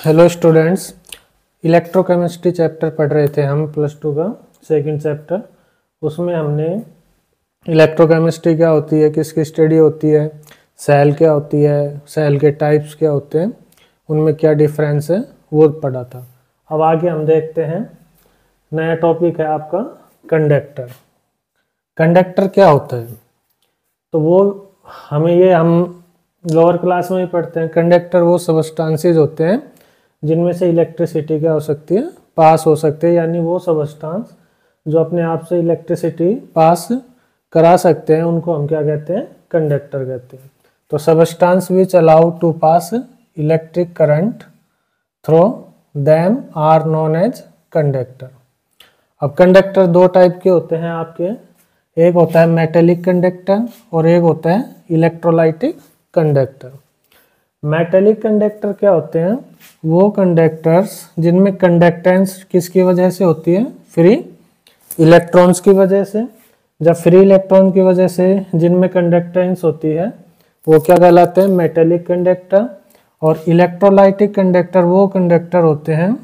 Hello students, electrochemistry chapter पढ़ रहे थे हम +2 का सेकंड चैप्टर। उसमें हमने इलेक्ट्रोकेमिस्ट्री क्या होती है, किसकी स्टडी होती है, सेल क्या होती है, सेल के टाइप्स क्या होते हैं, उनमें क्या डिफरेंस है, वो पढ़ा था। अब आगे हम देखते हैं, नया टॉपिक है आपका कंडक्टर। कंडक्टर क्या होता है, तो वो हम लोअर क्लास में ही पढ़ते हैं। कंडक्टर वो सबस्टांसेस होते हैं जिनमें से इलेक्ट्रिसिटी क्या हो सकती है, पास हो सकती है, यानी वो सबस्टांस जो अपने आप से इलेक्ट्रिसिटी पास करा सकते हैं, उनको हम क्या कहते हैं, कंडक्टर कहते हैं। तो substance which allow to pass electric current through them are known as conductor. अब कंडक्टर दो टाइप के होते हैं आपके, एक होता है मेटेलिक कंडक्टर और एक होता है इलेक्ट्रोलाइटिक कंडक्टर। मेटेलिक कंडक्टर क्या होते हैं, वो कंडक्टर्स जिनमें कंडक्टेंस किसकी वजह से होती है, फ्री इलेक्ट्रॉन्स की वजह से। जब फ्री इलेक्ट्रॉन की वजह से जिनमें कंडक्टेंस होती है वो क्या कहलाते हैं, मेटेलिक कंडक्टर। और इलेक्ट्रोलाइटिक कंडक्टर वो कंडक्टर होते हैं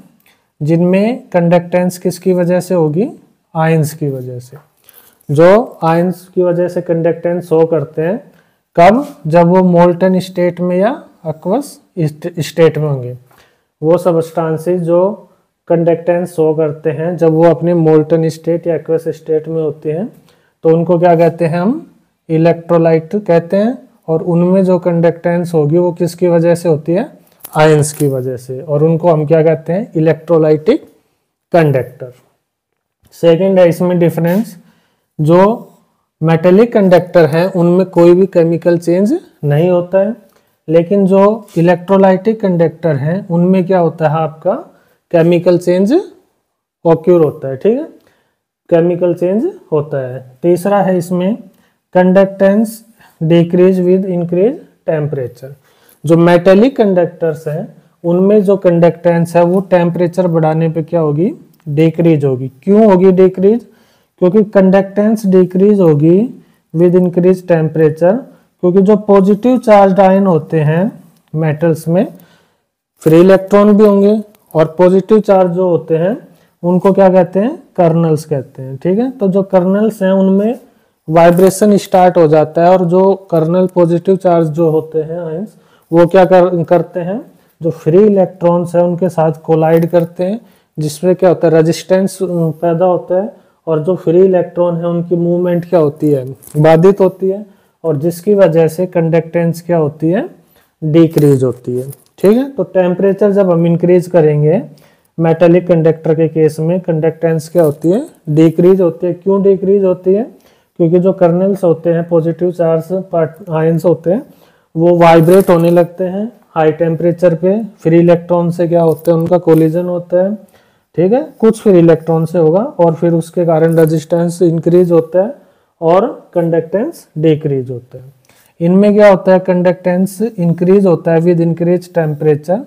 जिनमें कंडक्टेंस किसकी वजह से होगी, आयंस की वजह से। जो आयंस की वजह से कंडक्टेंस शो करते हैं, कब, जब वो मोल्टन स्टेट में या एक्वस स्टेट में होंगे। वो सबस्टांसेस जो कंडक्टेंस शो करते हैं जब वो अपने मोल्टन स्टेट या एक्वस स्टेट में होते हैं, तो उनको क्या कहते हैं, हम इलेक्ट्रोलाइट कहते हैं। और उनमें जो कंडक्टेंस होगी वो किसकी वजह से होती है, आयंस की वजह से, और उनको हम क्या कहते हैं, इलेक्ट्रोलाइटिक कंडक्टर। सेकेंड है इसमें डिफरेंस, जो मेटेलिक कंडक्टर है उनमें कोई भी केमिकल चेंज नहीं होता है, लेकिन जो इलेक्ट्रोलाइटिक कंडक्टर हैं उनमें क्या होता है, आपका केमिकल चेंज ऑक्यूर होता है। ठीक है, केमिकल चेंज होता है। तीसरा है इसमें conductance decrease with increase temperature. जो मेटेलिक कंडक्टर्स हैं उनमें जो कंडक्टेंस है वो टेम्परेचर बढ़ाने पे क्या होगी, डिक्रीज होगी। क्यों होगी डिक्रीज, क्योंकि कंडक्टेंस डिक्रीज होगी विद इंक्रीज टेम्परेचर, क्योंकि जो पॉजिटिव चार्ज आयन होते हैं मेटल्स में फ्री इलेक्ट्रॉन भी होंगे, और पॉजिटिव चार्ज जो होते हैं उनको क्या कहते हैं, कर्नल्स कहते हैं। ठीक है, तो जो कर्नल्स हैं उनमें वाइब्रेशन स्टार्ट हो जाता है, और जो कर्नल पॉजिटिव चार्ज जो होते हैं आयंस, वो क्या करते हैं, जो फ्री इलेक्ट्रॉन्स हैं उनके साथ कोलाइड करते हैं, जिसमें क्या होता है, रेजिस्टेंस पैदा होता है, और जो फ्री इलेक्ट्रॉन है उनकी मूवमेंट क्या होती है, बाधित होती है, और जिसकी वजह से कंडक्टेंस क्या होती है, डिक्रीज होती है। ठीक है, तो टेम्परेचर जब हम इंक्रीज करेंगे मेटेलिक कंडक्टर के केस में कंडक्टेंस क्या होती है, डिक्रीज होती है। क्यों डिक्रीज होती है, क्योंकि जो कर्नल्स होते हैं पॉजिटिव चार्ज आयंस होते हैं वो वाइब्रेट होने लगते हैं हाई टेम्परेचर पे, फ्री इलेक्ट्रॉन से क्या होते हैं, उनका कोलिजन होता है। ठीक है, कुछ फ्री इलेक्ट्रॉन से होगा, और फिर उसके कारण रेजिस्टेंस इंक्रीज होता है और कंडक्टेंस डिक्रीज होता है। इनमें क्या होता है, कंडक्टेंस इंक्रीज होता है विद इंक्रीज टेम्परेचर,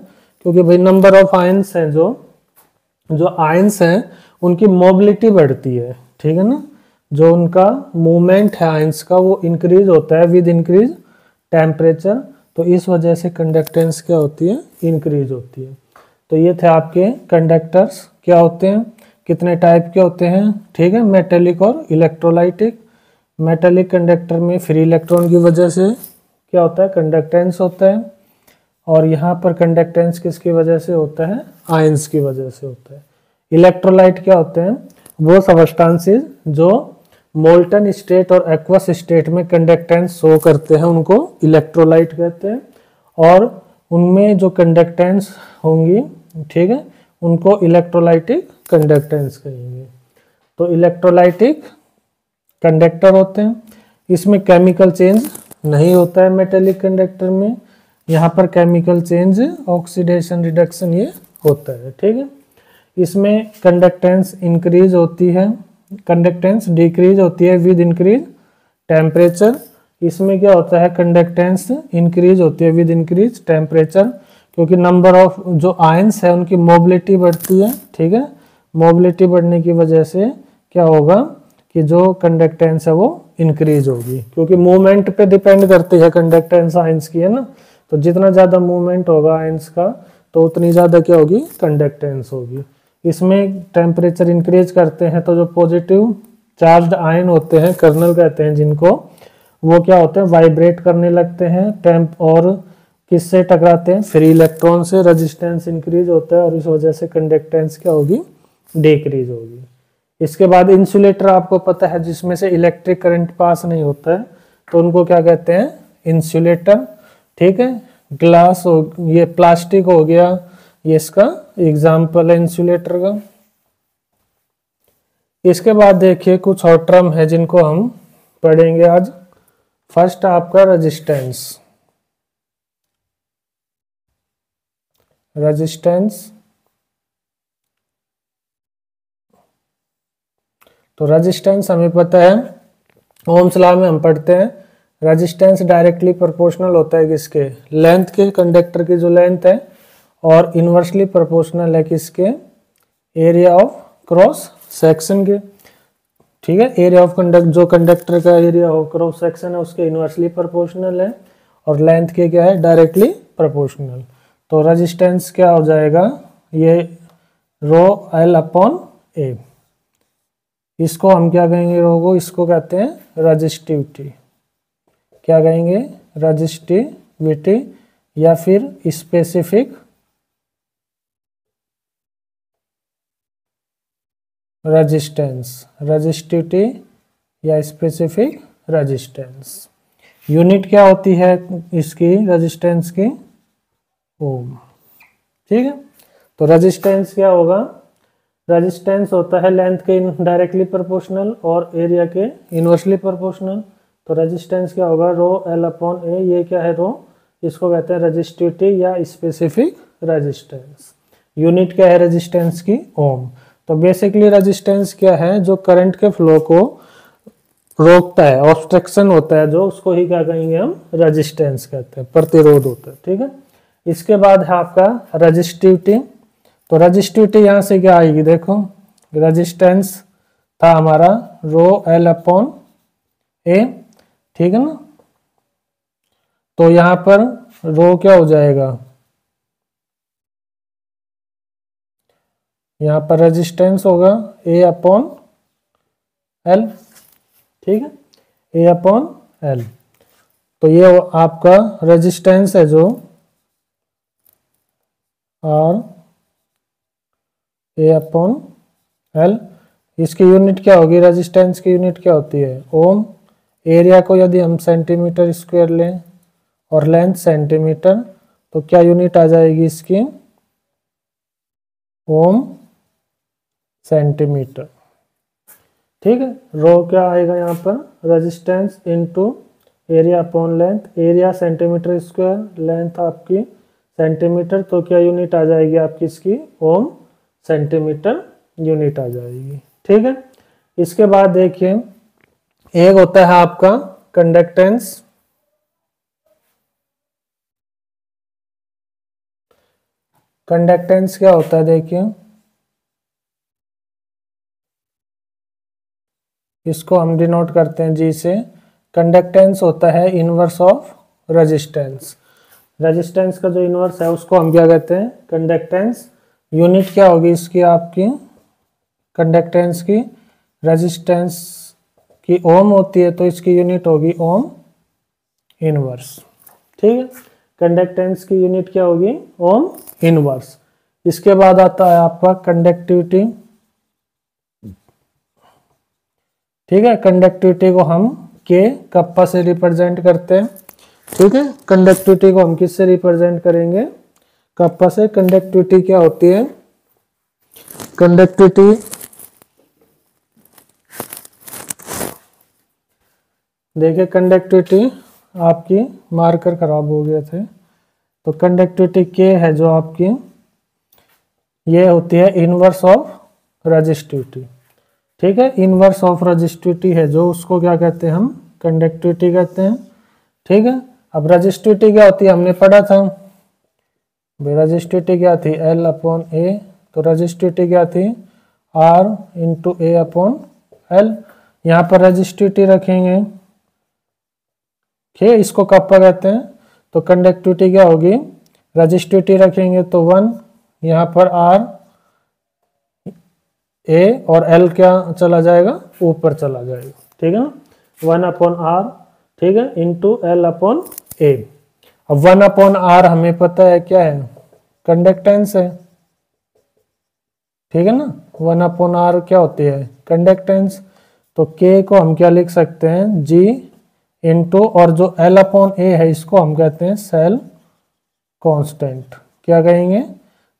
क्योंकि भाई नंबर ऑफ आयंस हैं, जो आयंस हैं उनकी मोबिलिटी बढ़ती है। ठीक है ना, जो उनका मूवमेंट है आयंस का वो इंक्रीज होता है विद इंक्रीज टेम्परेचर, तो इस वजह से कंडक्टेंस क्या होती है, इंक्रीज होती है। तो ये थे आपके कंडक्टर्स क्या होते हैं, कितने टाइप के होते हैं। ठीक है, मेटेलिक और इलेक्ट्रोलाइटिक। मेटेलिक कंडक्टर में फ्री इलेक्ट्रॉन की वजह से क्या होता है, कंडक्टेंस होता है, और यहाँ पर कंडक्टेंस किसकी वजह से होता है, आयंस की वजह से होता है। इलेक्ट्रोलाइट क्या होते हैं, वो सबस्टांसेस जो मोल्टन स्टेट और एक्वस स्टेट में कंडक्टेंस शो करते हैं उनको इलेक्ट्रोलाइट कहते हैं, और उनमें जो कंडक्टेंस होंगी, ठीक है, उनको इलेक्ट्रोलाइटिक कंडक्टेंस कहेंगे। तो इलेक्ट्रोलाइटिक कंडक्टर होते हैं, इसमें केमिकल चेंज नहीं होता है मेटेलिक कंडक्टर में। यहाँ पर केमिकल चेंज, ऑक्सीडेशन, रिडक्शन ये होता है। ठीक है, इसमें कंडक्टेंस इंक्रीज होती है, कंडक्टेंस डिक्रीज होती है विद इंक्रीज टेम्परेचर। इसमें क्या होता है, कंडक्टेंस इंक्रीज होती है विद इंक्रीज टेम्परेचर, क्योंकि नंबर ऑफ जो आयंस है उनकी मोबिलिटी बढ़ती है। ठीक है, मोबिलिटी बढ़ने की वजह से क्या होगा कि जो कंडक्टेंस है वो इंक्रीज होगी, क्योंकि मूवमेंट पे डिपेंड करती है कंडक्टेंस आयंस की, है ना। तो जितना ज़्यादा मूवमेंट होगा आयंस का तो उतनी ज़्यादा क्या होगी, कंडक्टेंस होगी। इसमें टेम्परेचर इंक्रीज करते हैं तो जो पॉजिटिव चार्ज्ड आयन होते हैं, कर्नल कहते हैं जिनको, वो क्या होते हैं, वाइब्रेट करने लगते हैं टेम्प, और किससे टकराते हैं, फ्री इलेक्ट्रॉन से। रेजिस्टेंस इंक्रीज होता है और इस वजह से कंडक्टेंस क्या होगी, डिक्रीज होगी। इसके बाद इंसुलेटर आपको पता है, जिसमें से इलेक्ट्रिक करंट पास नहीं होता है, तो उनको क्या कहते हैं, इंसुलेटर। ठीक है, ग्लास हो, ये प्लास्टिक हो गया, ये इसका एग्जाम्पल है इंसुलेटर का। इसके बाद देखिए कुछ और टर्म है जिनको हम पढ़ेंगे आज। फर्स्ट आपका रेजिस्टेंस। रेजिस्टेंस, तो रेजिस्टेंस हमें पता है, ओम्स लॉ में हम पढ़ते हैं, रेजिस्टेंस डायरेक्टली प्रोपोर्शनल होता है किसके, लेंथ के, कंडक्टर की जो लेंथ है, और इनवर्सली प्रोपोर्शनल है किसके, एरिया ऑफ क्रॉस सेक्शन के। ठीक है, एरिया ऑफ कंडक्ट, जो कंडक्टर का एरिया ऑफ क्रॉस सेक्शन है उसके इनवर्सली प्रोपोर्शनल है, और लेंथ के क्या है, डायरेक्टली प्रोपोर्शनल। तो रेजिस्टेंस क्या हो जाएगा, ये रो एल अपॉन ए। इसको हम क्या कहेंगे, रो को, इसको कहते हैं रेजिस्टिविटी। क्या कहेंगे, रेजिस्टिविटी, या फिर स्पेसिफिक रेजिस्टेंस, रेजिस्टिविटी या स्पेसिफिक रेजिस्टेंस। यूनिट क्या होती है इसकी, रेजिस्टेंस की, ओम। ठीक है, तो रेजिस्टेंस क्या होगा, रेजिस्टेंस होता है लेंथ के डायरेक्टली प्रोपोर्शनल और एरिया के इनवर्सली प्रोपोर्शनल। तो रेजिस्टेंस क्या होगा, रो एल अपॉन ए। ये क्या है, रो, इसको कहते हैं रेजिस्टिविटी या स्पेसिफिक रेजिस्टेंस। यूनिट क्या है रेजिस्टेंस की, ओम। तो बेसिकली रेजिस्टेंस क्या है, जो करंट के फ्लो को रोकता है, ऑब्स्ट्रक्शन होता है जो, उसको ही क्या कहेंगे हम, रेजिस्टेंस कहते हैं, प्रतिरोध होता है। ठीक है, इसके बाद है आपका रेजिस्टिविटी। तो रेजिस्टिविटी यहाँ से क्या आएगी, देखो रेजिस्टेंस था हमारा रो एल अपॉन ए। ठीक है ना, तो यहाँ पर रो क्या हो जाएगा, यहाँ पर रेजिस्टेंस होगा ए अपॉन एल। ठीक है, ए अपॉन एल। तो ये आपका रेजिस्टेंस है जो आर ए अपॉन एल। इसकी यूनिट क्या होगी, रेजिस्टेंस की यूनिट क्या होती है, ओम। एरिया को यदि हम सेंटीमीटर स्क्वायर लें और लेंथ सेंटीमीटर, तो क्या यूनिट आ जाएगी इसकी, ओम सेंटीमीटर। ठीक है, रो क्या आएगा यहाँ पर, resistance into area upon length. Area centimetre square, length आपकी सेंटीमीटर, तो क्या यूनिट आ जाएगी आपकी इसकी, ओम सेंटीमीटर यूनिट आ जाएगी। ठीक है, इसके बाद देखिए एक होता है आपका कंडक्टेंस। कंडक्टेंस क्या होता है, देखिए इसको हम डिनोट करते हैं जी से। कंडक्टेंस होता है इनवर्स ऑफ रेजिस्टेंस। रेजिस्टेंस का जो इनवर्स है उसको हम क्या कहते हैं, कंडक्टेंस। यूनिट क्या होगी इसकी आपकी, कंडक्टेंस की, रेजिस्टेंस की ओम होती है, तो इसकी यूनिट होगी ओम इनवर्स। ठीक है, कंडक्टेंस की यूनिट क्या होगी, ओम इनवर्स। इसके बाद आता है आपका कंडक्टिविटी। ठीक है, कंडक्टिविटी को हम के कप्पा से रिप्रेजेंट करते हैं। ठीक है, कंडक्टिविटी को हम किससे रिप्रेजेंट करेंगे, कप्पा से। कंडक्टिविटी क्या होती है, कंडक्टिविटी देखिए, कंडक्टिविटी आपकी मार्कर खराब हो गए थे, तो कंडक्टिविटी के है जो आपकी, ये होती है इनवर्स ऑफ रेजिस्टिविटी। ठीक है, इनवर्स ऑफ रेजिस्टिविटी है जो, उसको क्या कहते हैं हम, कंडक्टिविटी कहते हैं। ठीक है, अब रेजिस्टिविटी क्या होती है हमने पढ़ा था, रेजिस्टिविटी क्या थी, एल अपॉन ए। तो रेजिस्टिविटी क्या थी, R into A upon L. यहाँ पर रेजिस्टिविटी रखेंगे, ठीक है, इसको कप्पा कहते हैं। तो कंडक्टिविटी क्या होगी, रजिस्टिविटी रखेंगे तो 1, यहाँ पर R A और L क्या चला जाएगा, ऊपर चला जाएगा, ठीक है ना, 1/R, ठीक है, इंटू L/A। अब 1/R हमें पता है क्या है, कंडक्टेंस है, ठीक है ना, 1/R क्या होती है, कंडक्टेंस। तो K को हम क्या लिख सकते हैं, G इंटू, और जो L/A है इसको हम कहते हैं सेल कांस्टेंट। क्या कहेंगे,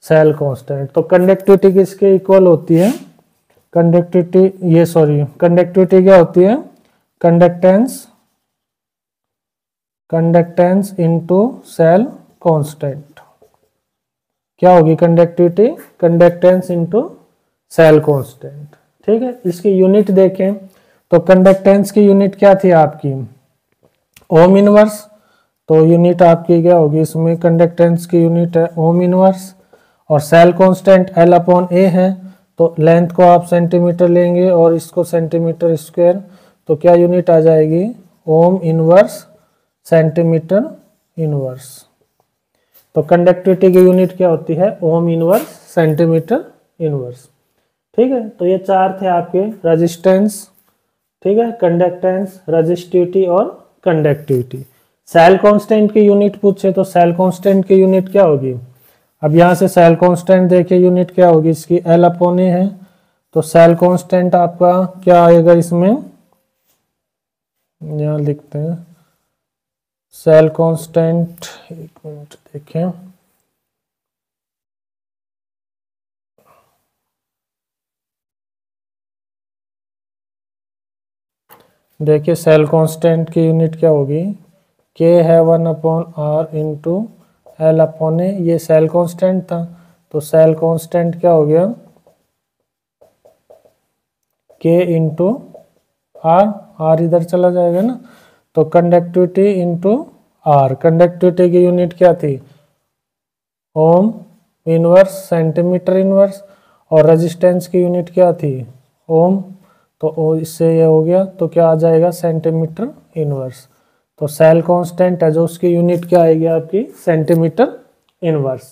सेल कांस्टेंट। तो कंडक्टिविटी किसके इक्वल होती है, कंडक्टिविटी क्या होती है, कंडक्टेंस इनटू सेल कांस्टेंट। क्या होगी conductivity, conductance into cell constant, ठीक है। इसकी यूनिट देखें तो कंडक्टेंस की यूनिट क्या थी आपकी, ओम इनवर्स। तो यूनिट आपकी क्या होगी, इसमें कंडक्टेंस की यूनिट है ओम इनवर्स, और सेल कांस्टेंट L/A है, तो लेंथ को आप सेंटीमीटर लेंगे और इसको सेंटीमीटर स्क्वायर, तो क्या यूनिट आ जाएगी, ओम इनवर्स सेंटीमीटर इनवर्स। तो कंडक्टिविटी की यूनिट क्या होती है, ओम इनवर्स सेंटीमीटर इनवर्स, ठीक है। तो ये चार थे आपके, रेजिस्टेंस, ठीक है, कंडक्टेंस, रेजिस्टिविटी और कंडक्टिविटी। सेल कांस्टेंट की यूनिट पूछे तो सेल कांस्टेंट की यूनिट क्या होगी, अब यहाँ से सेल कांस्टेंट देखिए यूनिट क्या होगी इसकी, L/A है, तो सेल कांस्टेंट आपका क्या आएगा इसमें, यहाँ लिखते हैं सेल कांस्टेंट, एक मिनट देखें, देखिए सेल कांस्टेंट की यूनिट क्या होगी, K है 1/R इंटू L/A, ये सेल कांस्टेंट था, तो सेल कांस्टेंट क्या हो गया, K इंटू R इधर चला जाएगा ना, तो कंडक्टिविटी इंटू R, कंडक्टिविटी की यूनिट क्या थी, ओम इनवर्स सेंटीमीटर इनवर्स, और रेजिस्टेंस की यूनिट क्या थी, ओम, तो इससे ये हो गया, तो क्या आ जाएगा, सेंटीमीटर इनवर्स। तो सेल कांस्टेंट है जो उसकी यूनिट क्या आएगी आपकी, सेंटीमीटर इनवर्स।